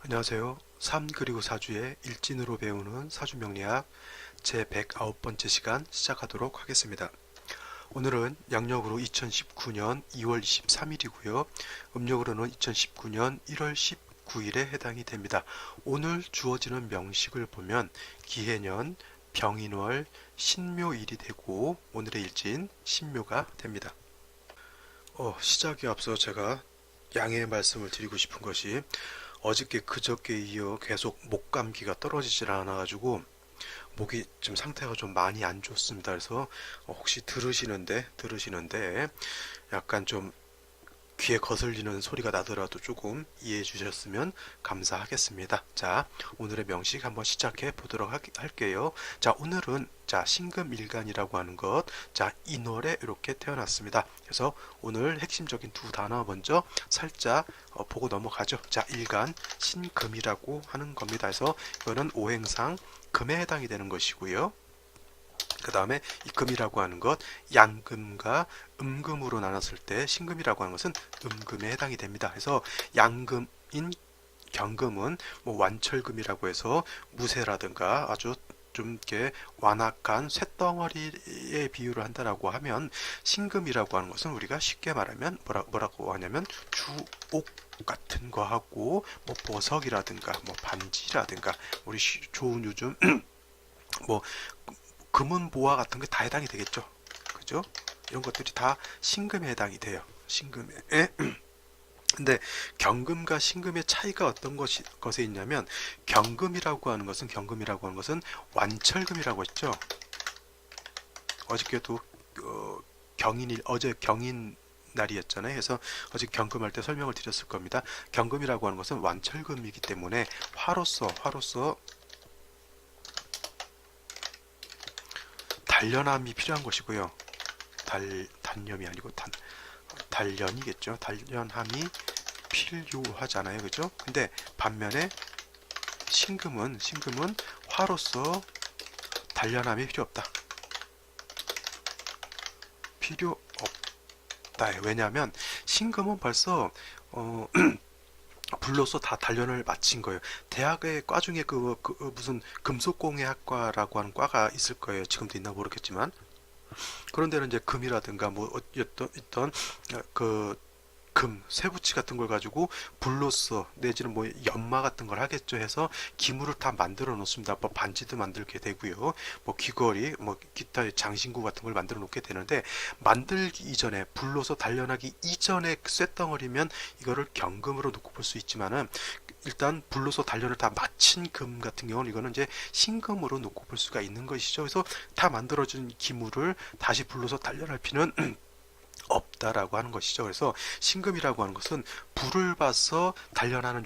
안녕하세요. 3 그리고 4주의 일진으로 배우는 사주명리학 제 109번째 시간 시작하도록 하겠습니다. 오늘은 양력으로 2019년 2월 23일이고요. 음력으로는 2019년 1월 19일에 해당이 됩니다. 오늘 주어지는 명식을 보면 기해년, 병인월, 신묘일이 되고 오늘의 일진 신묘가 됩니다. 시작에 앞서 제가 양해의 말씀을 드리고 싶은 것이 어저께 그저께 이어 계속 목 감기가 떨어지질 않아가지고 목이 지금 상태가 좀 많이 안 좋습니다. 그래서 혹시 들으시는데 약간 좀 귀에 거슬리는 소리가 나더라도 조금 이해해 주셨으면 감사하겠습니다. 자, 오늘의 명식 한번 시작해 보도록 할게요. 자, 오늘은 신금일간이라고 하는 것, 인월에 이렇게 태어났습니다. 그래서 오늘 핵심적인 두 단어 먼저 살짝 보고 넘어가죠. 자, 일간 신금이라고 하는 겁니다. 그래서 이거는 오행상 금에 해당이 되는 것이고요. 그 다음에 이 금이라고 하는 것, 양금과 음금으로 나눴을 때 신금이라고 하는 것은 음금에 해당이 됩니다. 그래서 양금인 경금은 뭐 완철금이라고 해서 무쇠라든가 아주 좀 이렇게 완악한 쇳덩어리에 비유를 한다라고 하면, 신금이라고 하는 것은 우리가 쉽게 말하면 뭐라고 하냐면 주옥 같은 거 하고 뭐 보석이라든가 뭐 반지라든가 우리 좋은 요즘 뭐 금은 보화 같은 게 다 해당이 되겠죠. 그죠? 이런 것들이 다 신금에 해당이 돼요. 신금에. 근데 경금과 신금의 차이가 어떤 것에 있냐면, 경금이라고 하는 것은 완철금이라고 했죠. 어저께도 어제 경인 날이었잖아요. 그래서 어제 경금할 때 설명을 드렸을 겁니다. 경금이라고 하는 것은 완철금이기 때문에 화로서 단련함이 필요한 것이고요. 단념이 아니고 단련이겠죠. 단련함이 필요하잖아요. 그죠? 근데 반면에 신금은 화로서 단련함이 필요 없다. 필요 없다. 왜냐하면 신금은 벌써 불로서 다 단련을 마친 거예요. 대학의 과 중에 무슨 금속공예학과라고 하는 과가 있을 거예요. 지금도 있나 모르겠지만. 그런 데는 이제 금이라든가 뭐 어떤 그 쇠붙이 같은 걸 가지고 불로써 내지는 뭐 연마 같은 걸 하겠죠 해서 기물을 다 만들어 놓습니다. 뭐 반지도 만들게 되고요. 뭐 귀걸이, 뭐 기타 장신구 같은 걸 만들어 놓게 되는데, 만들기 이전에 불로서 단련하기 이전에 쇳덩어리면 이거를 경금으로 놓고 볼 수 있지만은, 일단 불로서 단련을 다 마친 금 같은 경우는 이거는 이제 신금으로 놓고 볼 수가 있는 것이죠. 그래서 다 만들어진 기물을 다시 불로서 단련할 필요는 없다라고 하는 것이죠. 그래서 신금이라고 하는 것은 불을 봐서 단련하는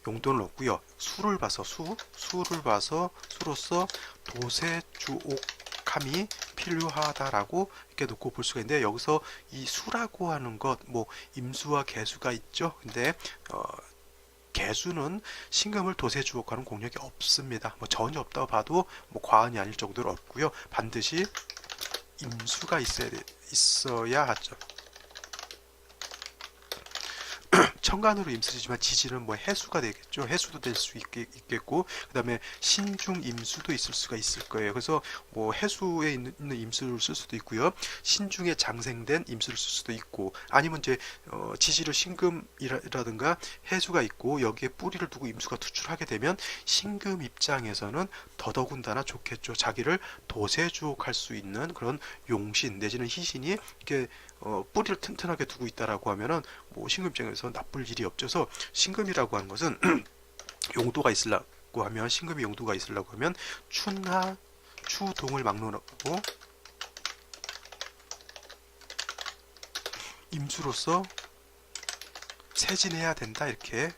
용도는 없고요. 수를 봐서 수로서 도세주옥함이 필요하다라고 이렇게 놓고 볼 수가 있는데, 여기서 이 수라고 하는 것, 뭐 임수와 개수가 있죠. 근데 개수는 신금을 도세주옥하는 공력이 없습니다. 뭐 전혀 없다고 봐도 뭐 과언이 아닐 정도로 없고요. 반드시 임수가 있어야 하죠. 천간으로 임수지만 지지는 뭐 해수가 되겠죠. 해수도 될 수 있겠고, 그 다음에 신중 임수도 있을 수가 있을 거예요. 그래서 뭐 해수에 있는 임수를 쓸 수도 있고요. 신중에 장생된 임수를 쓸 수도 있고, 아니면 이제 지지를 신금이라든가 해수가 있고 여기에 뿌리를 두고 임수가 투출하게 되면 신금 입장에서는 더더군다나 좋겠죠. 자기를 도세주옥할 수 있는 그런 용신 내지는 희신이 이렇게 뿌리를 튼튼하게 두고 있다라고 하면은 뭐 신금 입장에서 나쁠 일이 없어서, 신금이라고 하는 것은 용도가 있으려고 하면, 신금이 용도가 있으려고 하면 춘하 추동을 막론하고 임수로서 세진해야 된다, 이렇게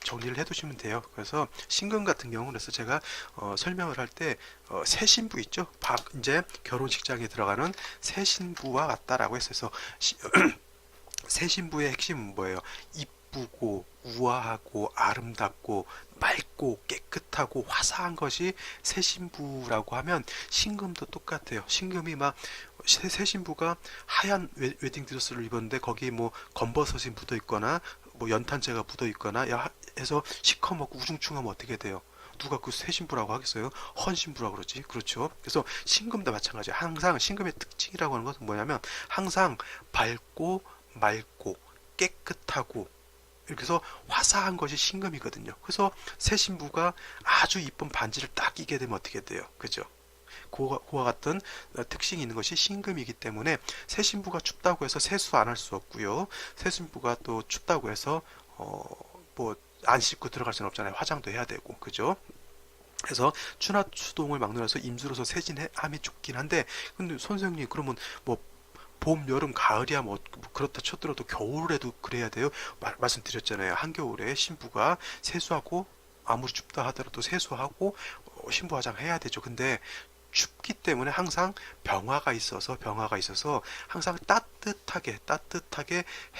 정리를 해두시면 돼요. 그래서 신금 같은 경우는, 그래서 제가 설명을 할 때 새 신부 있죠. 이제 결혼식장에 들어가는 새 신부와 같다라고 했어서 새 신부의 핵심은 뭐예요? 이쁘고 우아하고 아름답고 맑고 깨끗하고 화사한 것이 새 신부라고 하면, 신금도 똑같아요. 신금이 막 새 신부가 하얀 웨딩 드레스를 입었는데 거기 뭐 검버섯이 묻어 있거나 뭐 연탄재가 묻어 있거나 해서 시커멓고 우중충하면 어떻게 돼요? 누가 그 새 신부라고 하겠어요? 헌 신부라고 그러지. 그렇죠. 그래서 신금도 마찬가지예요. 항상 신금의 특징이라고 하는 것은 뭐냐면 항상 밝고 맑고 깨끗하고 이렇게 해서 화사한 것이 신금이거든요. 그래서 새 신부가 아주 이쁜 반지를 딱 끼게 되면 어떻게 돼요? 그죠? 그와 같은 특징이 있는 것이 신금이기 때문에 새 신부가 춥다고 해서 세수 안 할 수 없고요. 새 신부가 또 춥다고 해서 뭐 안 씻고 들어갈 수는 없잖아요. 화장도 해야 되고, 그죠? 그래서 추나추동을 막론해서 임수로서 세진함이 좋긴 한데, 근데 선생님 그러면 뭐 봄, 여름, 가을이야 뭐 그렇다 쳐들어도 겨울에도 그래야 돼요? 말씀드렸잖아요. 한겨울에 신부가 세수하고 아무리 춥다 하더라도 세수하고 신부 화장 해야 되죠. 근데 춥기 때문에 항상 병화가 있어서 항상 따뜻하게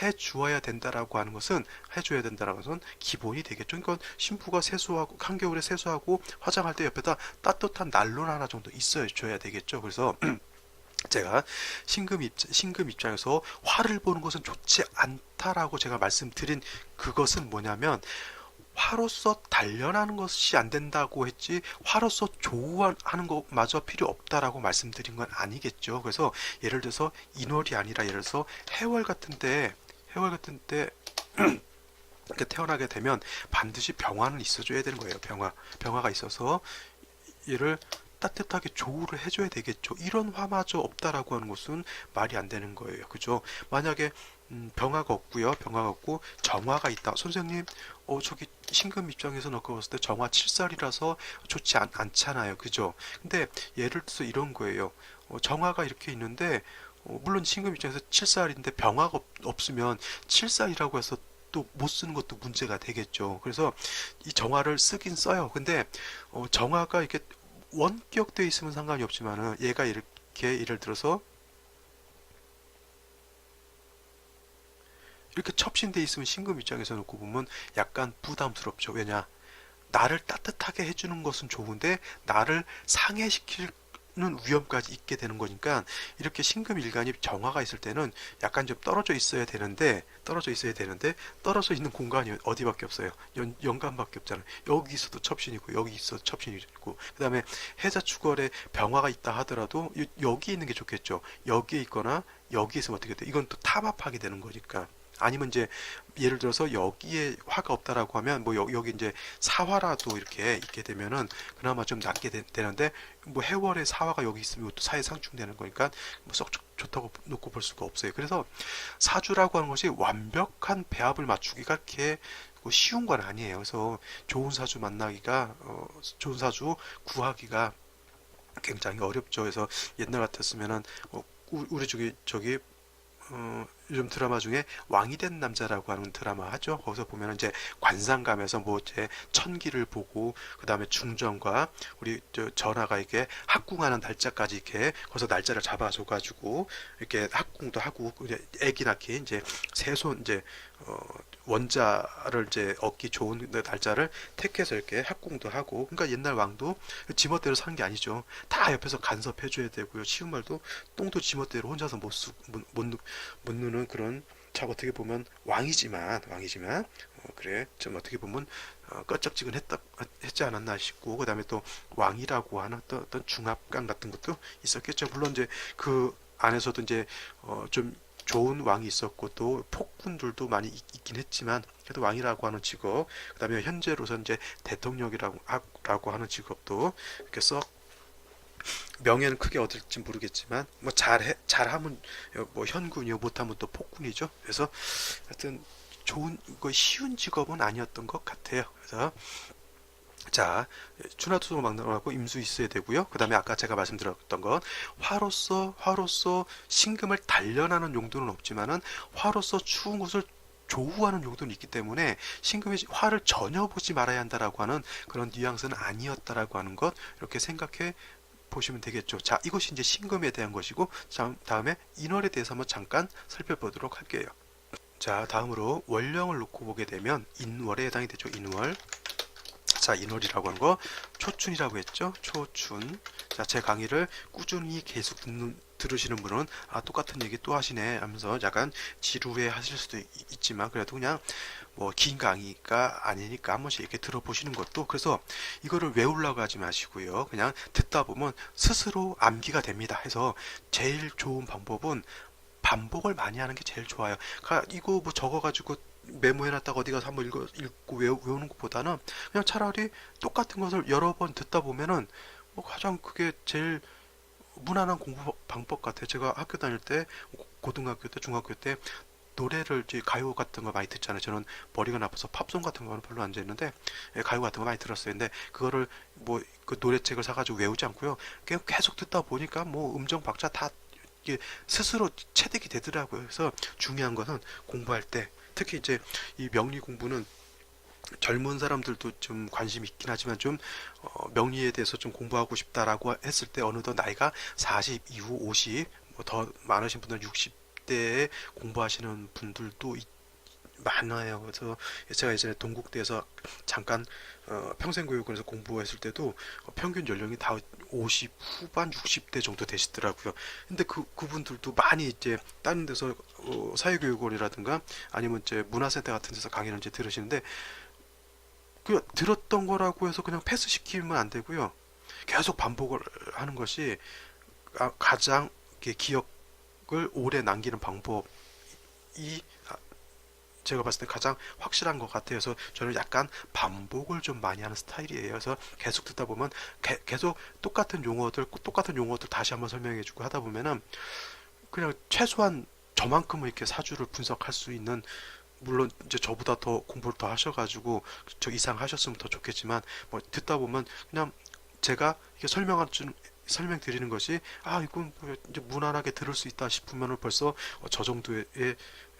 해 주어야 된다라고 하는 것은 해줘야 된다라는 것은 기본이 되겠죠. 그러니까 신부가 세수하고 한겨울에 세수하고 화장할 때 옆에다 따뜻한 난로 하나 정도 있어야 줘야 되겠죠. 그래서 제가 신금 입장에서 화를 보는 것은 좋지 않다라고 제가 말씀드린 그것은 뭐냐면 화로서 단련하는 것이 안 된다고 했지 화로서 조우하는 것마저 필요 없다라고 말씀드린 건 아니겠죠. 그래서 예를 들어서 인월이 아니라 예를 들어서 해월 같은 때 이렇게 태어나게 되면 반드시 병화는 있어줘야 되는 거예요. 병화가 있어서 얘를 따뜻하게 조우를 해줘야 되겠죠. 이런 화마저 없다라고 하는 것은 말이 안 되는 거예요. 그죠? 만약에 병화가 없고요. 병화가 없고 정화가 있다. 선생님, 저기 신금 입장에서 놓고 봤을 때 정화 7살이라서 좋지 않잖아요. 그죠? 근데 예를 들어서 이런 거예요. 정화가 이렇게 있는데 물론 신금 입장에서 7살인데 병화가 없으면 7살이라고 해서 또 못 쓰는 것도 문제가 되겠죠. 그래서 이 정화를 쓰긴 써요. 근데 정화가 이렇게 원격되어 있으면 상관이 없지만은 얘가 이렇게 예를 들어서 이렇게 첩신돼 있으면 신금 입장에서 놓고 보면 약간 부담스럽죠. 왜냐? 나를 따뜻하게 해주는 것은 좋은데 나를 상해시키는 위험까지 있게 되는 거니까 이렇게 신금 일간이 정화가 있을 때는 약간 좀 떨어져 있어야 되는데 떨어져 있는 공간이 어디밖에 없어요. 연간밖에 없잖아요. 여기 있어도 첩신이고 여기 있어도 첩신이고 그 다음에 해자 축월에 병화가 있다 하더라도 여기 있는 게 좋겠죠. 여기에 있거나 여기 있으면 어떻게 돼? 이건 또 탐합하게 되는 거니까. 아니면 이제 예를 들어서 여기에 화가 없다라고 하면 뭐 여기 이제 사화라도 이렇게 있게 되면은 그나마 좀 낫게 되는데 뭐 해월에 사화가 여기 있으면 또 사회 상충되는 거니까 뭐썩 좋다고 놓고 볼 수가 없어요. 그래서 사주라고 하는 것이 완벽한 배합을 맞추기가 이렇게 쉬운 건 아니에요. 그래서 좋은 사주 만나기가 좋은 사주 구하기가 굉장히 어렵죠. 그래서 옛날 같았으면은 우리 저기 요즘 드라마 중에 왕이 된 남자라고 하는 드라마 하죠. 거기서 보면 이제 관상감에서 뭐 이제 천기를 보고 그 다음에 중전과 우리 전하가 이렇게 합궁하는 날짜까지 이렇게 거기서 날짜를 잡아줘가지고 이렇게 합궁도 하고 이제 애기 낳기 이제 세손 이제 원자를 이제 얻기 좋은 날짜를 택해서 이렇게 합궁도 하고 그러니까 옛날 왕도 지멋대로 사는 게 아니죠. 다 옆에서 간섭해줘야 되고요. 쉬운 말도 똥도 지멋대로 혼자서 못 누는 그런 참 어떻게 보면 왕이지만 그래 좀 어떻게 보면 했지 않았나 싶고 그 다음에 또 왕이라고 하는 어떤 중압감 같은 것도 있었겠죠. 물론 이제 그 안에서도 이제 좀 좋은 왕이 있었고 또 폭군들도 많이 있긴 했지만 그래도 왕이라고 하는 직업 그 다음에 현재로서 이제 대통령이라고 하는 직업도 이렇게 썩 명예는 크게 얻을지 모르겠지만 뭐 잘하면 뭐 현군이요 못하면 또 폭군이죠. 그래서 하여튼 좋은 쉬운 직업은 아니었던 것 같아요. 그래서 자 추나투도 막론하고 임수 있어야 되고요. 그 다음에 아까 제가 말씀드렸던 건 화로서 신금을 단련하는 용도는 없지만은 화로서 추운 것을 조우하는 용도는 있기 때문에 신금의 화를 전혀 보지 말아야 한다라고 하는 그런 뉘앙스는 아니었다라고 하는 것 이렇게 생각해 보시면 되겠죠. 자, 이것이 이제 신금에 대한 것이고, 자, 다음에 인월에 대해서 한번 잠깐 살펴보도록 할게요. 자, 다음으로 월령을 놓고 보게 되면 인월에 해당이 되죠. 인월. 자, 인월이라고 하는 거 초춘이라고 했죠. 초춘. 자, 제 강의를 꾸준히 계속 들으시는 분은 똑같은 얘기 또 하시네 하면서 약간 지루해 하실 수도 있지만 그래도 그냥 뭐 긴 강의가 아니니까 한 번씩 이렇게 들어보시는 것도, 그래서 이거를 외우려고 하지 마시고요. 그냥 듣다 보면 스스로 암기가 됩니다. 해서 제일 좋은 방법은 반복을 많이 하는 게 제일 좋아요. 이거 뭐 적어가지고 메모해놨다가 어디 가서 한번 읽고 외우는 것보다는 그냥 차라리 똑같은 것을 여러 번 듣다 보면은 뭐 가장 그게 제일 무난한 공부 방법 같아요. 제가 학교 다닐 때, 고등학교 때, 중학교 때 노래를 이제 가요 같은 거 많이 듣잖아요. 저는 머리가 나빠서 팝송 같은 거는 별로 안 듣는데 가요 같은 거 많이 들었어요. 근데 그거를 뭐 그 노래책을 사가지고 외우지 않고요. 그냥 계속 듣다 보니까 뭐 음정 박자 다 이게 스스로 체득이 되더라고요. 그래서 중요한 것은 공부할 때, 특히 이제 이 명리 공부는 젊은 사람들도 좀 관심이 있긴 하지만 좀 명리에 대해서 좀 공부하고 싶다라고 했을 때 어느덧 나이가 40 이후 50, 뭐 더 많으신 분들은 60대에 공부하시는 분들도 많아요. 그래서 제가 예전에 동국대에서 잠깐 평생교육원에서 공부했을 때도 평균 연령이 다 50 후반 60대 정도 되시더라고요. 근데 그분들도 많이 이제 다른 데서 사회교육원이라든가 아니면 이제 문화센터 같은 데서 강의를 이제 들으시는데, 그 들었던 거라고 해서 그냥 패스시키면 안 되고요. 계속 반복을 하는 것이 가장 기억을 오래 남기는 방법이 제가 봤을 때 가장 확실한 것 같아요. 그래서 저는 약간 반복을 좀 많이 하는 스타일이에요. 그래서 계속 듣다 보면 계속 똑같은 용어들 다시 한번 설명해주고 하다 보면은 그냥 최소한 저만큼은 이렇게 사주를 분석할 수 있는, 물론 이제 저보다 더 공부를 더 하셔가지고 저 이상 하셨으면 더 좋겠지만 뭐 듣다 보면 그냥 제가 이렇게 설명드리는 것이 이건 뭐 이제 무난하게 들을 수 있다 싶으면 벌써 저 정도의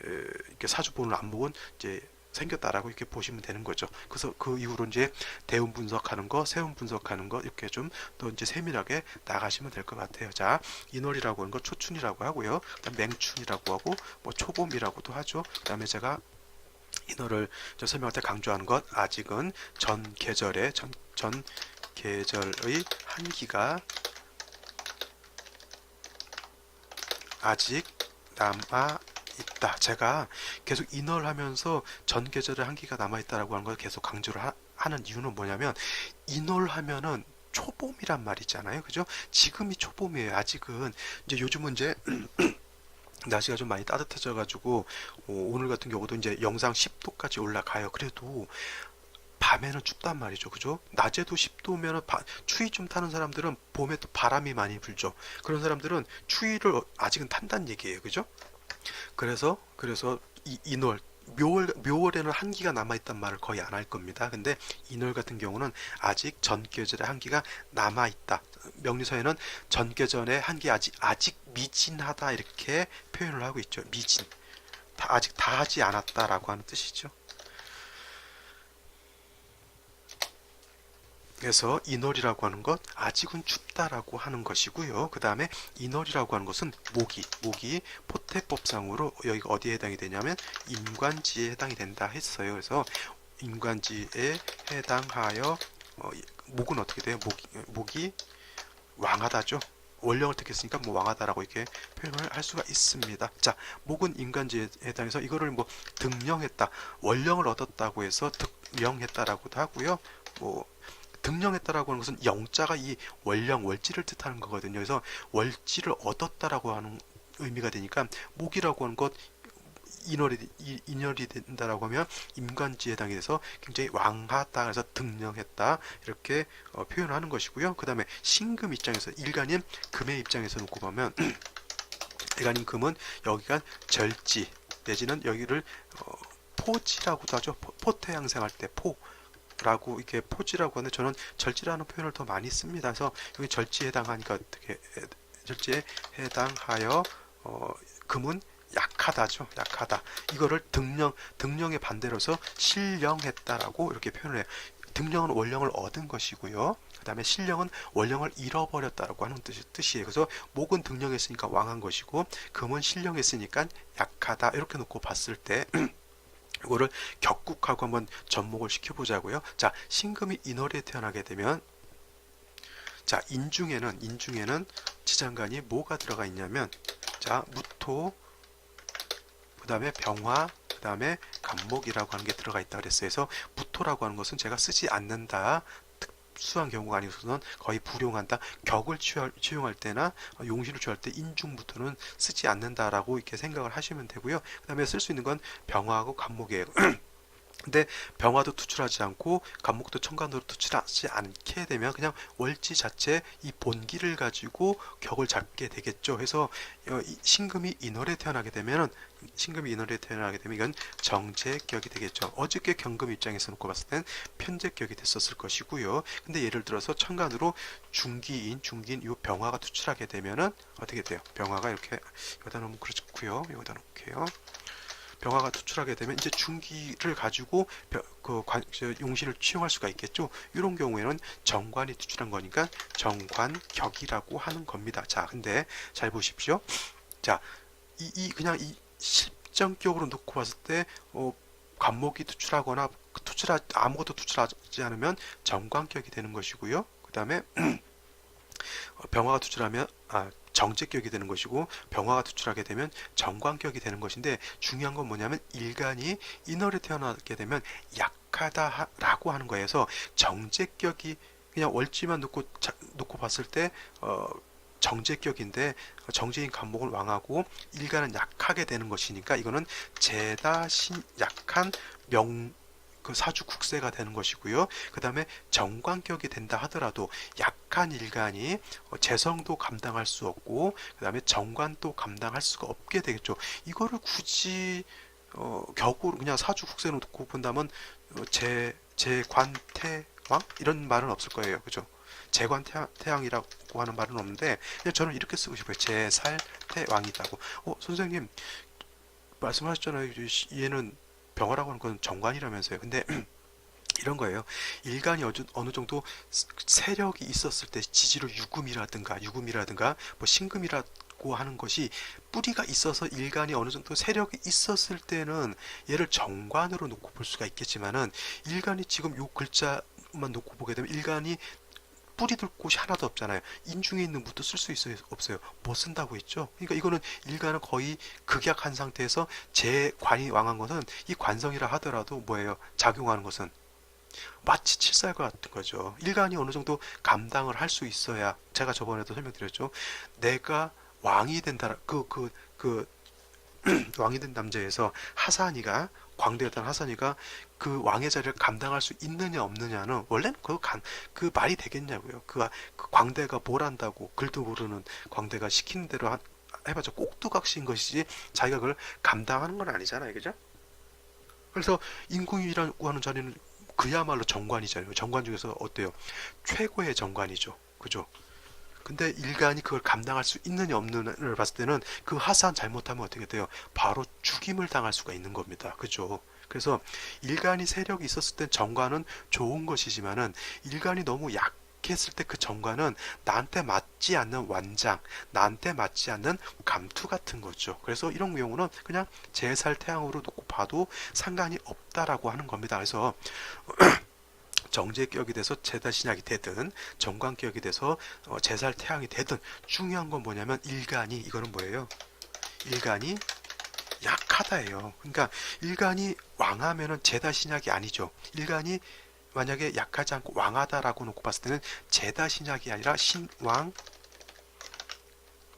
이렇게 사주 보는 안목은 이제 생겼다라고 이렇게 보시면 되는 거죠. 그래서 그 이후로 이제 대운 분석하는 거, 세운 분석하는 거 이렇게 좀 더 이제 세밀하게 나가시면 될 것 같아요. 자, 인월이라고 하는 거 초춘이라고 하고요. 그다음 맹춘이라고 하고 뭐 초봄이라고도 하죠. 그다음에 제가 인월을 설명할 때 강조하는 것, 아직은 전 계절의 한기가 아직 남아 있다. 제가 계속 인월하면서 전 계절의 한기가 남아 있다라고 하는 걸 계속 강조를 하는 이유는 뭐냐면, 인월하면은 초봄이란 말이잖아요. 그죠? 지금이 초봄이에요. 아직은 이제 요즘은 이제 날씨가 좀 많이 따뜻해져 가지고 오늘 같은 경우도 이제 영상 10도까지 올라가요. 그래도 밤에는 춥단 말이죠. 그죠? 낮에도 10도면 추위 좀 타는 사람들은 봄에 또 바람이 많이 불죠. 그런 사람들은 추위를 아직은 탄다는 얘기예요. 그죠? 그래서 이 인월, 묘월에는 한기가 남아있단 말을 거의 안 할 겁니다. 근데 인월 같은 경우는 아직 전계절의 한기가 남아있다. 명리서에는 전계절의 한기 아직 미진하다 이렇게 표현을 하고 있죠. 미진. 아직 다 하지 않았다라고 하는 뜻이죠. 그래서 인월이라고 하는 것, 아직은 춥다라고 하는 것이고요. 그 다음에 인월이라고 하는 것은 모기 포태법상으로 여기가 어디에 해당이 되냐면 임관지에 해당이 된다 했어요. 그래서 임관지에 해당하여 목은 어떻게 돼요? 목이 왕하다죠. 원령을 택했으니까 뭐 왕하다라고 이렇게 표현을 할 수가 있습니다. 자, 목은 인간지에 해당해서 이거를 뭐 등령했다, 원령을 얻었다고 해서 득령했다라고도 하고요. 뭐 등령했다라고 하는 것은 영자가 이 월지를 뜻하는 거거든요. 그래서 월지를 얻었다라고 하는 의미가 되니까 목이라고 하는 것, 인월이 된다라고 하면 임관지에 해당이 돼서 굉장히 왕하다, 그래서 등령했다 이렇게 표현하는 것이고요. 그 다음에 신금 입장에서, 일간인 금의 입장에서 놓고 보면 일간인 금은 여기가 절지 내지는 여기를 포지라고도 하죠. 포태양생할 때 라고 이렇게 포지라고 하는데 저는 절지라는 표현을 더 많이 씁니다. 그래서 여기 절지에 해당하니까 어떻게, 절지에 해당하여 금은 약하다죠. 약하다. 이거를 등령의 반대로서 신령했다라고 이렇게 표현을 해요. 등령은 원령을 얻은 것이고요. 그 다음에 신령은 원령을 잃어버렸다라고 하는 뜻이에요. 그래서 목은 등령했으니까 왕한 것이고 금은 신령했으니까 약하다. 이렇게 놓고 봤을 때 이거를 격국하고 한번 접목을 시켜보자고요. 자, 신금이 인월에 태어나게 되면, 자, 인중에는 지장간이 뭐가 들어가 있냐면, 자, 무토, 그 다음에 병화, 그 다음에 간목이라고 하는 게 들어가 있다 그랬어요. 그래서 부토라고 하는 것은 제가 쓰지 않는다. 특수한 경우가 아니고서는 거의 불용한다. 격을 취용할 때나 용신을 취할 때 인중부터는 쓰지 않는다라고 이렇게 생각을 하시면 되고요. 그 다음에 쓸 수 있는 건 병화하고 간목이에요. 근데 병화도 투출하지 않고 간목도 천간으로 투출하지 않게 되면 그냥 월지 자체 이 본기를 가지고 격을 잡게 되겠죠. 그래서 신금이 인월에 태어나게 되면 이건 정제격이 되겠죠. 어저께 경금 입장에서 놓고 봤을 땐 편제격이 됐었을 것이고요. 근데 예를 들어서 천간으로 중기인 이 병화가 투출하게 되면은 어떻게 돼요? 병화가 이렇게 여기다 놓으면 그렇고요. 여기다 놓을게요. 병화가 투출하게 되면 이제 중기를 가지고 용신을 취용할 수가 있겠죠. 이런 경우에는 정관이 투출한 거니까 정관격이라고 하는 겁니다. 자, 근데 잘 보십시오. 자, 그냥 이 실정격으로 놓고 봤을 때 간목이 투출하거나 아무것도 투출하지 않으면 정관격이 되는 것이고요. 그 다음에 병화가 투출하면 정제격이 되는 것이고 병화가 투출하게 되면 정관격이 되는 것인데 중요한 건 뭐냐면 일간이 인월에 태어나게 되면 약하다라고 하는 거에서 정제격이 그냥 월지만 놓고 봤을 때 정제격인데 정제인 간목을 왕하고 일간은 약하게 되는 것이니까 이거는 재다신 약한 그 사주 국세가 되는 것이고요. 그 다음에 정관격이 된다 하더라도 약한 일간이 재성도 감당할 수 없고 그 다음에 정관도 감당할 수가 없게 되겠죠. 이거를 굳이 격으로 그냥 사주 국세로 놓고 본다면 재관태왕 이런 말은 없을 거예요. 그죠? 재관태왕이라고 하는 말은 없는데 그냥 저는 이렇게 쓰고 싶어요. 재살태왕이다고. 선생님 말씀하셨잖아요. 얘는 병화라고 하는 건 정관이라면서요. 근데 이런 거예요. 일간이 어느 정도 세력이 있었을 때 지지로 유금이라든가 뭐 신금이라고 하는 것이 뿌리가 있어서 일간이 어느 정도 세력이 있었을 때는 얘를 정관으로 놓고 볼 수가 있겠지만은 일간이 지금 요 글자만 놓고 보게 되면 일간이 뿌리 둘 곳이 하나도 없잖아요. 인중에 있는 무도 쓸 수 있어요? 없어요? 못 쓴다고 했죠. 그러니까 이거는 일간은 거의 극약한 상태에서 재관이 왕한 것은 이 관성이라 하더라도 뭐예요? 작용하는 것은 마치 칠살과 같은 거죠. 일간이 어느 정도 감당을 할 수 있어야 제가 저번에도 설명드렸죠. 내가 왕이 된다. 왕이 된 남자에서 하산이가 광대였던 하산이가 그 왕의 자리를 감당할 수 있느냐 없느냐는 원래는 그 말이 되겠냐고요. 그 광대가 뭘 한다고 글도 모르는 광대가 시키는 대로 해봤자 꼭두각시인 것이지 자기가 그걸 감당하는 건 아니잖아요. 그죠? 그래서 인궁이라고 하는 자리는 그야말로 정관이잖아요. 정관 중에서 어때요? 최고의 정관이죠. 그죠? 근데 일간이 그걸 감당할 수 있느냐 없느냐를 봤을 때는 그 하산 잘못하면 어떻게 돼요? 바로 죽임을 당할 수가 있는 겁니다. 그죠? 그래서 일간이 세력이 있었을 땐 정관은 좋은 것이지만은 일간이 너무 약했을 때 그 정관은 나한테 맞지 않는 완장, 나한테 맞지 않는 감투 같은 거죠. 그래서 이런 경우는 그냥 제살태양으로 놓고 봐도 상관이 없다라고 하는 겁니다. 그래서 정제격이 돼서 재다신약이 되든 정관격이 돼서 재살태양이 되든 중요한 건 뭐냐면 일간이 이거는 뭐예요? 일간이 약하다예요. 그러니까 일간이 왕하면은 재다신약이 아니죠. 일간이 만약에 약하지 않고 왕하다라고 놓고 봤을 때는 재다신약이 아니라 신왕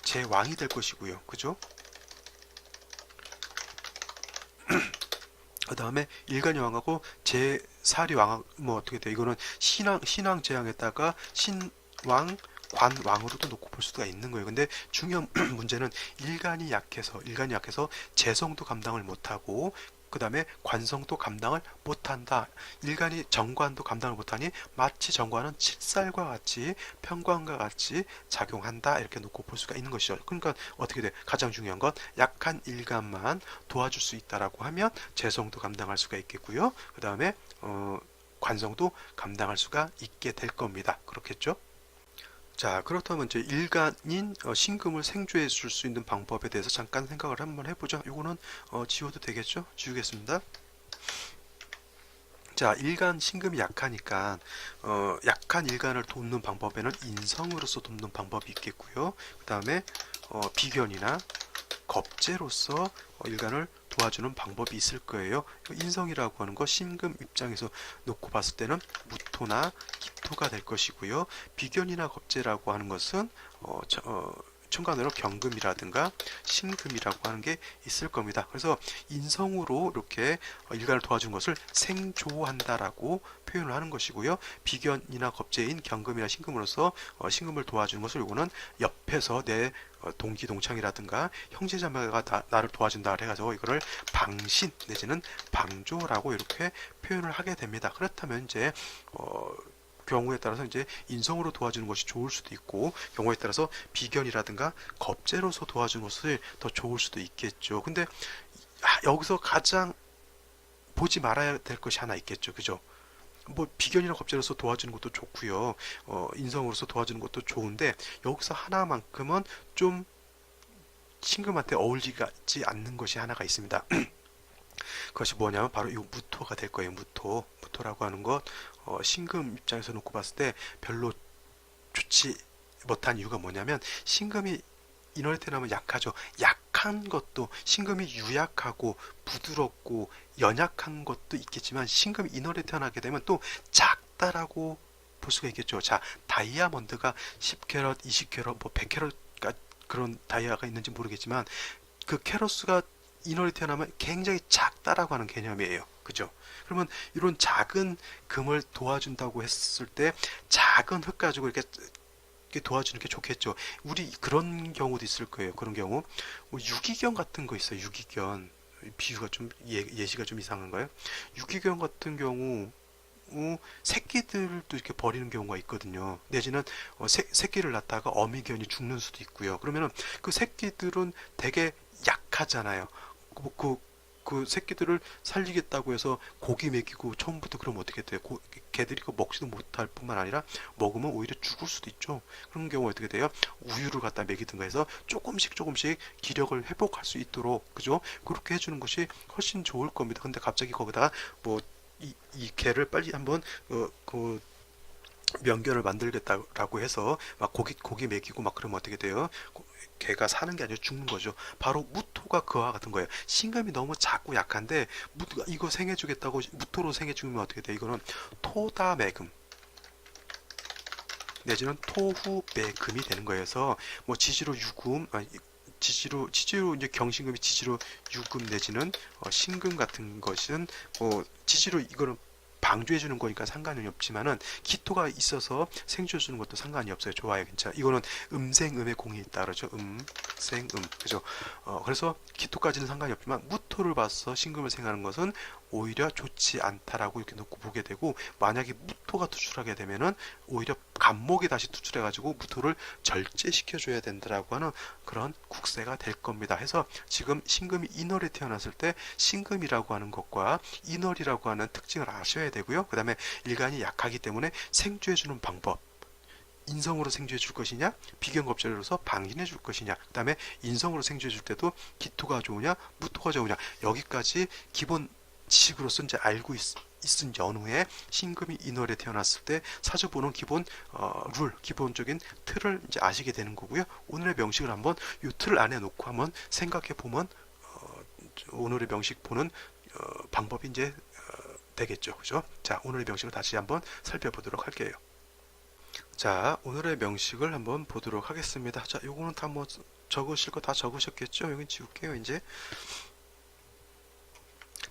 제왕이 될 것이고요. 그죠? 그 다음에 일간이 왕하고 제살이 왕, 뭐 어떻게 돼? 이거는 신왕 제왕에다가 신왕 관왕으로도 놓고 볼 수가 있는 거예요. 근데 중요한 문제는 일간이 약해서 재성도 감당을 못하고 그 다음에 관성도 감당을 못한다. 일간이 정관도 감당을 못하니 마치 정관은 칠살과 같이 편관과 같이 작용한다. 이렇게 놓고 볼 수가 있는 것이죠. 그러니까 어떻게 돼? 가장 중요한 건 약한 일간만 도와줄 수 있다라고 하면 재성도 감당할 수가 있겠고요. 그 다음에 관성도 감당할 수가 있게 될 겁니다. 그렇겠죠? 자, 그렇다면 이제 일간인 신금을 생조해 줄 수 있는 방법에 대해서 잠깐 생각을 한번 해보죠. 요거는 지워도 되겠죠? 지우겠습니다. 자, 일간 신금이 약하니까 약한 일간을 돕는 방법에는 인성으로서 돕는 방법이 있겠고요. 그 다음에 비견이나 겁재로서 일간을 도와주는 방법이 있을 거예요. 인성이라고 하는 거 신금 입장에서 놓고 봤을 때는 무토나 기토가 될 것이고요. 비견이나 겁재라고 하는 것은 첨가로 경금이라든가 신금이라고 하는 게 있을 겁니다. 그래서 인성으로 이렇게 일간을 도와준 것을 생조한다라고 표현을 하는 것이고요. 비견이나 겁재인 경금이나 신금으로서 신금을 도와주는 것을 요거는 옆에서 내 동기 동창이라든가 형제자매가 나를 도와준다 해가지고 이거를 방신 내지는 방조라고 이렇게 표현을 하게 됩니다. 그렇다면 이제 경우에 따라서 이제 인성으로 도와주는 것이 좋을 수도 있고 경우에 따라서 비견이라든가 겁재로서 도와주는 것이 더 좋을 수도 있겠죠. 근데 여기서 가장 보지 말아야 될 것이 하나 있겠죠. 그죠? 뭐 비견이나 겁재로서 도와주는 것도 좋고요. 인성으로서 도와주는 것도 좋은데 여기서 하나만큼은 좀 신금한테 어울리지 않는 것이 하나가 있습니다. 그것이 뭐냐면 바로 이 무토가 될 거예요. 무토라고 하는 것 신금 입장에서 놓고 봤을 때 별로 좋지 못한 이유가 뭐냐면 신금이 인월에 태어나면 약하죠. 약한 것도 신금이 유약하고 부드럽고 연약한 것도 있겠지만 신금이 인월에 태어나게 되면 또 작다라고 볼 수가 있겠죠. 자, 다이아몬드가 10캐럿, 20캐럿, 뭐 100캐럿 그런 다이아가 있는지 모르겠지만 그 캐럿수가 인월에 태어나면 굉장히 작다라고 하는 개념이에요. 그죠? 그러면 이런 작은 금을 도와준다고 했을 때 작은 흙 가지고 이렇게 도와주는 게 좋겠죠. 우리 그런 경우도 있을 거예요. 그런 경우 뭐 유기견 같은 거 있어요. 유기견 비유가 좀 예시가 좀 이상한가요? 유기견 같은 경우 새끼들도 이렇게 버리는 경우가 있거든요. 내지는 새끼를 낳다가 어미견이 죽는 수도 있고요. 그러면은 그 새끼들은 되게 약하잖아요. 그 새끼들을 살리겠다고 해서 고기 먹이고 처음부터 그러면 어떻게 돼요? 개들이 먹지도 못할 뿐만 아니라 먹으면 오히려 죽을 수도 있죠. 그런 경우 어떻게 돼요? 우유를 갖다 먹이든가 해서 조금씩 기력을 회복할 수 있도록 그죠? 그렇게 해주는 것이 훨씬 좋을 겁니다. 근데 갑자기 거기다가 뭐 이 개를 빨리 한번 그 명견을 만들겠다라고 해서 막 고기 먹이고 막 그러면 어떻게 돼요? 개가 사는 게 아니라 죽는 거죠. 바로 무토가 그와 같은 거예요. 신금이 너무 작고 약한데 이거 생해주겠다고 무토로 생해주면 어떻게 돼? 이거는 토다매금 내지는 토후매금이 되는 거예요. 그래서 뭐 지지로 유금 지지로 이제 경신금이 지지로 유금 내지는 신금 같은 것은 뭐 지지로 이거는 방조해 주는 거니까 상관이 없지만은 기토가 있어서 생조해 주는 것도 상관이 없어요. 좋아요. 괜찮아. 이거는 음생음의 공이 있다 그러죠. 음생음. 그죠? 그래서 기토까지는 상관이 없지만 무토를 봐서 신금을 생하는 것은 오히려 좋지 않다라고 이렇게 놓고 보게 되고 만약에 무토가 투출하게 되면은 오히려 간목이 다시 투출해 가지고 무토를 절제시켜 줘야 된다라고 하는 그런 국세가 될 겁니다. 해서 지금 신금이 인월에 태어났을 때 신금이라고 하는 것과 인월이라고 하는 특징을 아셔야 되고요. 그 다음에 일간이 약하기 때문에 생주해 주는 방법 인성으로 생주해 줄 것이냐 비견겁절로서 방진해 줄 것이냐 그 다음에 인성으로 생주해 줄 때도 기토가 좋으냐 무토가 좋으냐 여기까지 기본 지식으로서 이제 알고 있은 연후에 신금이 인월에 태어났을 때 사주 보는 기본 기본적인 틀을 이제 아시게 되는 거고요. 오늘의 명식을 한번 이 틀 안에 놓고 한번 생각해 보면 오늘의 명식 보는 방법이 이제 되겠죠. 그죠? 자, 오늘의 명식을 다시 한번 살펴보도록 할게요. 자, 오늘의 명식을 한번 보도록 하겠습니다. 자, 요거는 다 뭐 적으실 거 다 적으셨겠죠? 여기 지울게요, 이제.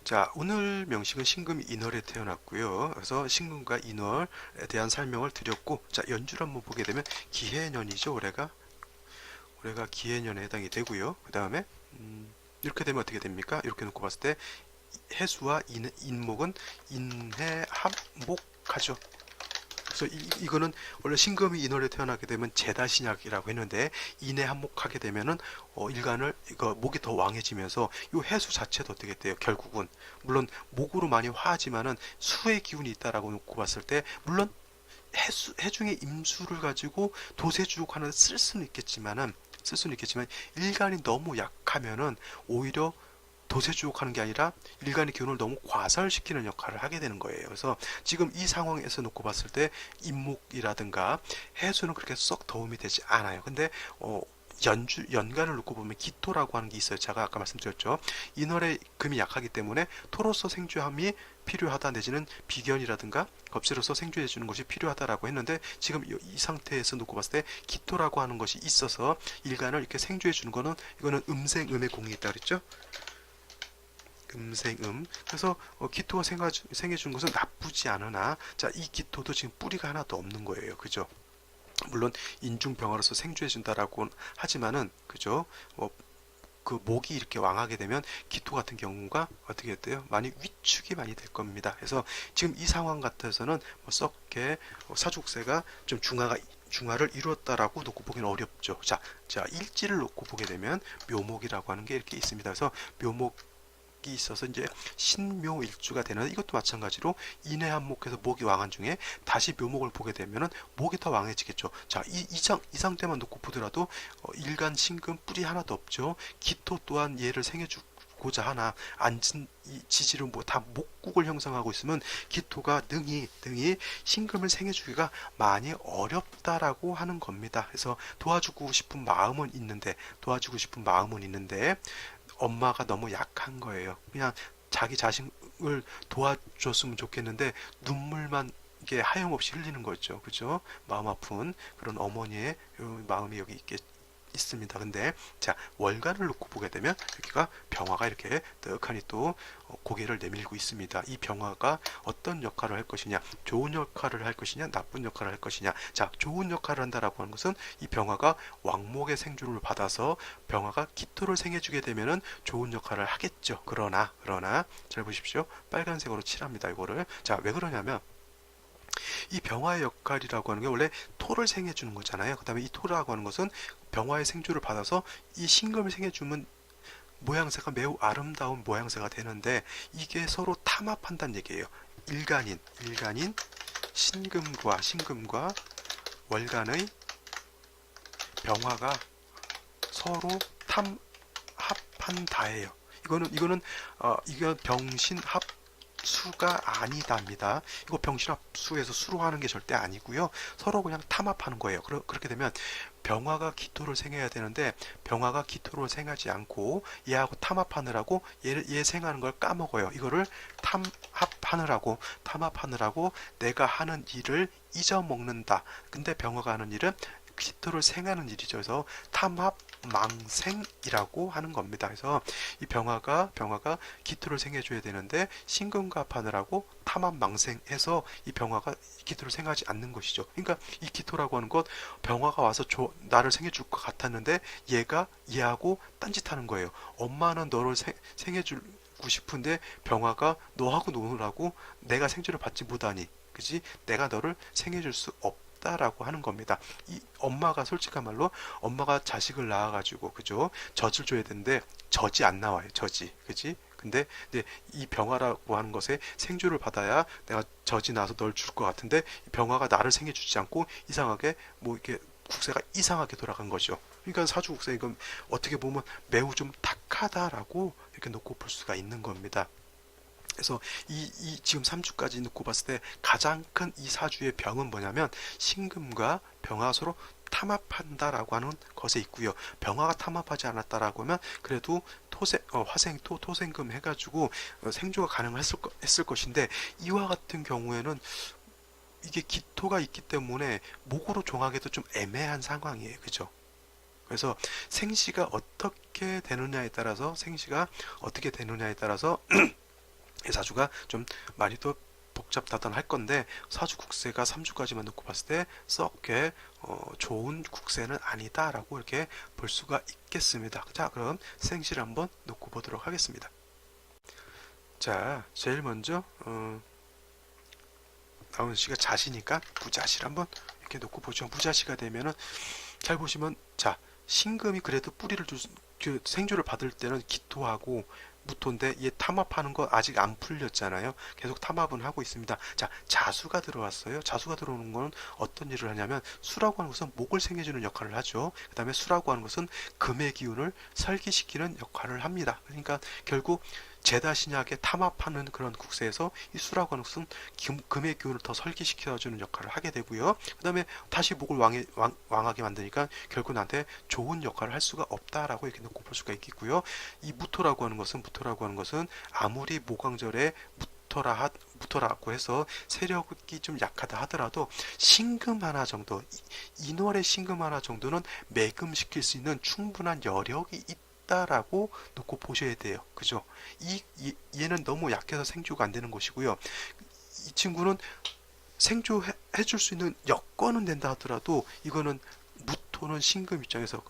자, 오늘 명식은 신금이 인월에 태어났고요. 그래서 신금과 인월에 대한 설명을 드렸고, 자, 연주를 한번 보게 되면 기해년이죠, 올해가 기해년에 해당이 되고요. 그 다음에 이렇게 되면 어떻게 됩니까? 이렇게 놓고 봤을 때 해수와 인목은 인해합목하죠. 그래서 이거는 원래 신금이 인월에 태어나게 되면 제다신약이라고 했는데 인해합목하게 되면은 일간을 목이 더 왕해지면서 이 해수 자체도 어떻게 돼요? 결국은 물론 목으로 많이 화하지만은 수의 기운이 있다라고 놓고 봤을 때 물론 해중의 임수를 가지고 도세주옥하는 쓸 수는 있겠지만 일간이 너무 약하면은 오히려 도세주옥하는 게 아니라 일간의 기운을 너무 과설시키는 역할을 하게 되는 거예요. 그래서 지금 이 상황에서 놓고 봤을 때 임목이라든가 해수는 그렇게 썩 도움이 되지 않아요. 근데 연간을 놓고 보면 기토라고 하는 게 있어요. 제가 아까 말씀드렸죠. 인월의 금이 약하기 때문에 토로서 생주함이 필요하다, 내지는 비견이라든가 겁재로서 생주해 주는 것이 필요하다라고 했는데, 지금 이 상태에서 놓고 봤을 때 기토라고 하는 것이 있어서 일간을 이렇게 생주해 주는 거는, 이거는 음생음의 공이 있다 그랬죠. 음생음. 그래서 기토가 생해 주는 것은 나쁘지 않으나, 자, 이 기토도 지금 뿌리가 하나도 없는 거예요. 그죠? 물론 인중병화로서 생주해 준다라고 하지만은, 그죠? 그 목이 이렇게 왕하게 되면 기토 같은 경우가 어떻게 돼요? 많이 위축이 많이 될 겁니다. 그래서 지금 이 상황 같아서는 썩게 사주국세가 좀 중화를 이루었다라고 놓고 보기는 어렵죠. 자, 일지를 놓고 보게 되면 묘목이라고 하는 게 이렇게 있습니다. 그래서 묘목 있어서 이제 신묘일주가 되는, 이것도 마찬가지로 인해한목해서 목이 왕한 중에 다시 묘목을 보게 되면은 목이 더 왕해지겠죠. 자, 이 상태만 놓고 보더라도 일간 신금 뿌리 하나도 없죠. 기토 또한 얘를 생해주고자 하나 앉은 이 지지를 뭐 다 목국을 형성하고 있으면 기토가 능히 신금을 생해주기가 많이 어렵다라고 하는 겁니다. 그래서 도와주고 싶은 마음은 있는데 엄마가 너무 약한 거예요. 그냥 자기 자식을 도와줬으면 좋겠는데 눈물만 이게 하염없이 흘리는 거죠. 그죠? 마음 아픈 그런 어머니의 마음이 여기 있습니다. 근데 자, 월간을 놓고 보게 되면 여기가 병화가 이렇게 떡하니 또 고개를 내밀고 있습니다. 이 병화가 어떤 역할을 할 것이냐, 좋은 역할을 할 것이냐, 나쁜 역할을 할 것이냐. 자, 좋은 역할을 한다라고 하는 것은 이 병화가 왕목의 생주를 받아서 병화가 기토를 생해주게 되면은 좋은 역할을 하겠죠. 그러나 잘 보십시오. 빨간색으로 칠합니다. 이거를. 자, 왜 그러냐면 이 병화의 역할이라고 하는 게 원래 토를 생해주는 거잖아요. 그 다음에 이 토라고 하는 것은 병화의 생주를 받아서 이 신금을 생해주면 모양새가 매우 아름다운 모양새가 되는데, 이게 서로 탐합한다는 얘기예요. 일간인 신금과 월간의 병화가 서로 탐합한다예요. 이거는 이거 병신합 수가 아니답니다. 이거 병신합수에서 수로 하는 게 절대 아니고요. 서로 그냥 탐합하는 거예요. 그렇게 되면 병화가 기토를 생해야 되는데 병화가 기토를 생하지 않고 얘하고 탐합하느라고 얘 생하는 걸 까먹어요. 이거를 탐합하느라고 내가 하는 일을 잊어먹는다. 근데 병화가 하는 일은 기토를 생하는 일이죠. 그래서 탐합망생이라고 하는 겁니다. 그래서 이 병화가 기토를 생해줘야 되는데 신금과 하느라고 탐합망생해서 이 병화가 기토를 생하지 않는 것이죠. 그러니까 이 기토라고 하는 것, 병화가 와서 나를 생해줄 것 같았는데 얘하고 딴짓하는 거예요. 엄마는 너를 생해주고 싶은데 병화가 너하고 노느라고 내가 생주를 받지 못하니, 그지? 내가 너를 생해줄 수 없다라고 하는 겁니다. 이 엄마가 솔직한 말로 엄마가 자식을 낳아가지고, 그죠? 젖을 줘야 되는데 젖이 안 나와요. 젖이, 그지? 근데 이 병화라고 하는 것에 생주를 받아야 내가 젖이 나서 널 줄 것 같은데 병화가 나를 생해주지 않고 이상하게 이렇게 국세가 이상하게 돌아간 거죠. 그러니까 사주 국세, 이건 어떻게 보면 매우 좀 탁하다라고 이렇게 놓고 볼 수가 있는 겁니다. 그래서 이 지금 3주까지 놓고 봤을 때 가장 큰 이 사주의 병은 뭐냐면 신금과 병화 서로 탐합한다라고 하는 것에 있고요. 병화가 탐합하지 않았다라고 하면 그래도 화생토, 토생금 해가지고 생조가 가능했을 것인데, 이와 같은 경우에는 이게 기토가 있기 때문에 목으로 종하기도 좀 애매한 상황이에요. 그죠? 그래서 생시가 어떻게 되느냐에 따라서 이 사주가 좀 많이 더 복잡다단할 건데, 사주 국세가 3주까지만 놓고 봤을 때 썩게 좋은 국세는 아니다라고 이렇게 볼 수가 있겠습니다. 자, 그럼 생시를 한번 놓고 보도록 하겠습니다. 자, 제일 먼저 나오는 시가 자시니까 부자시를 한번 이렇게 놓고 보죠. 부자시가 되면은 잘 보시면, 자, 신금이 그래도 뿌리를 생주를 받을 때는 기토하고 무토인데 얘 탐합하는 거 아직 안 풀렸잖아요. 계속 탐합은 하고 있습니다. 자, 자수가 들어왔어요. 자수가 들어오는 건 어떤 일을 하냐면, 수라고 하는 것은 목을 생해주는 역할을 하죠. 그 다음에 수라고 하는 것은 금의 기운을 설기시키는 역할을 합니다. 그러니까 결국 제다 신약에 탐합하는 그런 국세에서 이 수라고 하는 것은 금의 기운을 더 설기시켜주는 역할을 하게 되고요. 그 다음에 다시 목을 왕하게 만드니까 결국 나한테 좋은 역할을 할 수가 없다라고 이렇게 놓고 볼 수가 있겠고요. 이 무토라고 하는 것은 아무리 모광절에 무토라고 해서 세력이 좀 약하다 하더라도 신금 하나 정도, 인월의 신금 하나 정도는 매금시킬 수 있는 충분한 여력이 있다라고 놓고 보셔야 돼요. 그죠? 얘는 너무 약해서 생조가 안 되는 것이고요. 이 친구는 생조해 줄 수 있는 여건은 된다 하더라도 이거는 무토는 신금 입장에서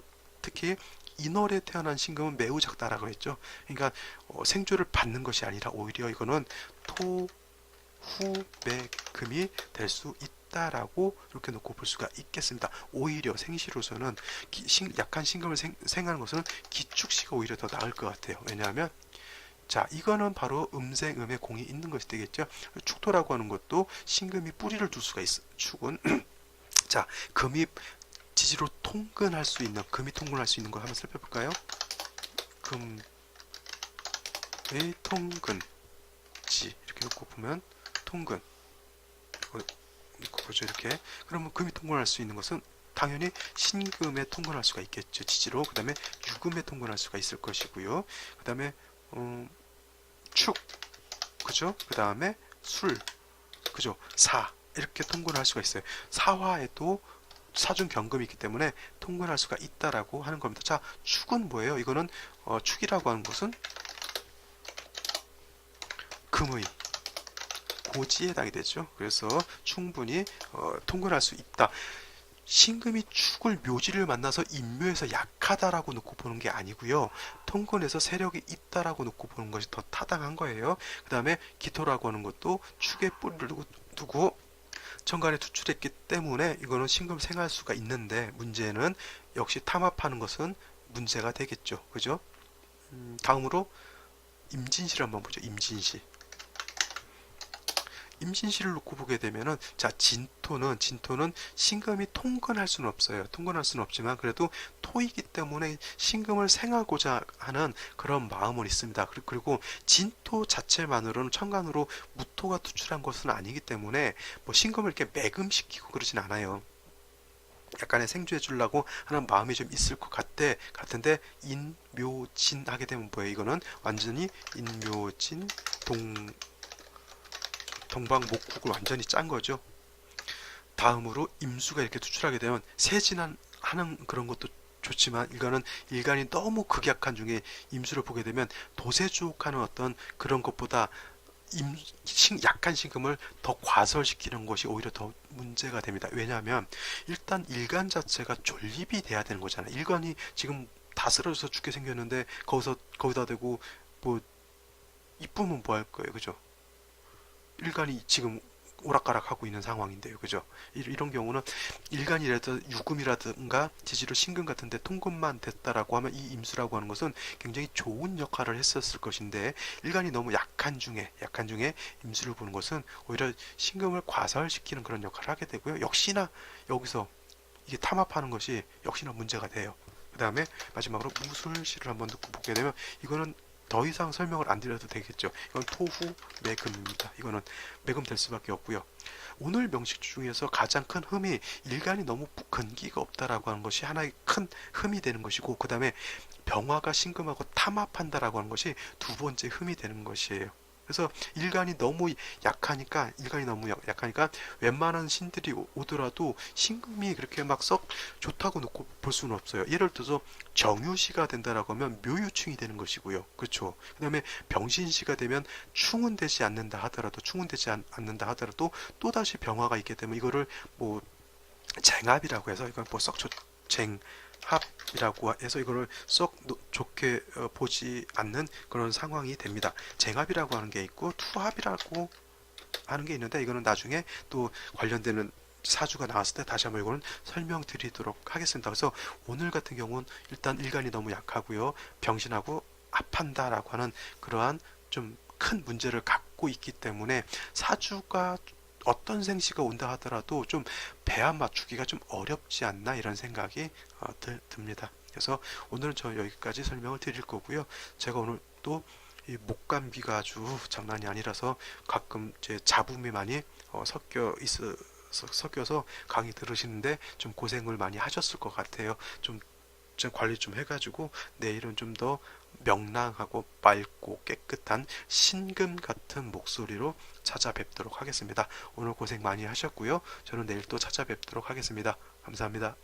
특히 인월에 태어난 신금은 매우 작다라고 했죠. 그러니까 생조를 받는 것이 아니라 오히려 이거는 토, 후, 매, 금이 될 수 있다라고 이렇게 놓고 볼 수가 있겠습니다. 오히려 생시로서는 약한 신금을 생하는 것은 기축시가 오히려 더 나을 것 같아요. 왜냐하면 자, 이거는 바로 음생음의 공이 있는 것이 되겠죠. 축토라고 하는 것도 신금이 뿌리를 둘 수가 있어. 축은 자, 금이 지지로 통근할 수 있는, 금이 통근할 수 있는 거 한번 살펴볼까요? 금의 통근 지 이렇게 놓고 보면 통근 놓고 보죠. 이렇게. 그러면 금이 통근할 수 있는 것은 당연히 신금에 통근할 수가 있겠죠. 지지로. 그 다음에 유금에 통근할 수가 있을 것이고요. 그 다음에 축, 그죠? 그 다음에 술, 그죠? 사 이렇게 통근할 수가 있어요. 사화에도 사중 경금이 있기 때문에 통근할 수가 있다라고 하는 겁니다. 자, 축은 뭐예요? 이거는 축이라고 하는 것은 금의 고지에 해당이 되죠. 그래서 충분히 통근할 수 있다. 신금이 축을 묘지를 만나서 인묘에서 약하다라고 놓고 보는 게 아니고요. 통근에서 세력이 있다라고 놓고 보는 것이 더 타당한 거예요. 그 다음에 기토라고 하는 것도 축에 뿌리를 두고 천간에 투출했기 때문에 이거는 신금 생할 수가 있는데 문제는 역시 탐합하는 것은 문제가 되겠죠. 그죠? 다음으로 임진시를 한번 보죠. 임진시를 놓고 보게 되면은 자, 진토는 신금이 통근할 수는 없어요. 통근할 수는 없지만 그래도 토이기 때문에 신금을 생하고자 하는 그런 마음은 있습니다. 그리고 진토 자체만으로는 천간으로 무토가 투출한 것은 아니기 때문에 뭐 신금을 이렇게 매금시키고 그러진 않아요. 약간의 생주해 주려고 하는 마음이 좀 있을 것 같은데 인묘진 하게 되면 뭐예요? 이거는 완전히 인묘진 동방목국을 완전히 짠 거죠. 다음으로 임수가 이렇게 투출하게 되면 세진하는 그런 것도 좋지만 이거는 일간이 너무 극약한 중에 임수를 보게 되면 도세주옥하는 어떤 그런 것보다 약한 신금을 더 과설시키는 것이 오히려 더 문제가 됩니다. 왜냐하면 일단 일간 자체가 존립이 돼야 되는 거잖아요. 일간이 지금 다 쓰러져서 죽게 생겼는데 거기다 대고 뭐 이쁘면 뭐 할 거예요, 그죠? 일간이 지금 오락가락하고 있는 상황인데요. 그죠? 이런 경우는 일간이라도 유금이라든가 지지로 신금 같은데 통금만 됐다라고 하면 이 임수라고 하는 것은 굉장히 좋은 역할을 했었을 것인데 일간이 너무 약한 중에 임수를 보는 것은 오히려 신금을 과설시키는 그런 역할을 하게 되고요. 역시나 여기서 이게 탐합하는 것이 역시나 문제가 돼요. 그 다음에 마지막으로 무술시를 한번 듣고 보게 되면 이거는 더 이상 설명을 안 드려도 되겠죠. 이건 토후 매금입니다. 이거는 매금 될 수밖에 없고요. 오늘 명식 중에서 가장 큰 흠이 일간이 너무 근기가 없다라고 하는 것이 하나의 큰 흠이 되는 것이고 그 다음에 병화가 신금하고 탐합한다라고 하는 것이 두 번째 흠이 되는 것이에요. 그래서 일간이 너무 약하니까 웬만한 신들이 오더라도 신금이 그렇게 막 썩 좋다고 놓고 볼 수는 없어요. 예를 들어서 정유시가 된다라고 하면 묘유충이 되는 것이고요. 그렇죠. 그다음에 병신시가 되면 충운되지 않는다 하더라도 또다시 병화가 있게 되면 이거를 뭐 쟁합이라고 해서 이걸 뭐 썩 합이라고 해서 이거를 썩 좋게 보지 않는 그런 상황이 됩니다. 쟁합이라고 하는 게 있고 투합이라고 하는 게 있는데 이거는 나중에 또 관련되는 사주가 나왔을 때 다시 한번 이거는 설명드리도록 하겠습니다. 그래서 오늘 같은 경우는 일단 일간이 너무 약하고요. 병신하고 합한다라고 하는 그러한 좀 큰 문제를 갖고 있기 때문에 사주가 어떤 생시가 온다 하더라도 좀 배합 맞추기가 좀 어렵지 않나 이런 생각이 듭니다. 그래서 오늘은 저 여기까지 설명을 드릴 거고요. 제가 오늘 또 이 목감기가 아주 장난이 아니라서 가끔 제 잡음이 많이 섞여서 강의 들으시는데 좀 고생을 많이 하셨을 것 같아요. 좀 관리 좀 해가지고 내일은 좀 더 명랑하고 맑고 깨끗한 신금 같은 목소리로 찾아뵙도록 하겠습니다. 오늘 고생 많이 하셨고요. 저는 내일 또 찾아뵙도록 하겠습니다. 감사합니다.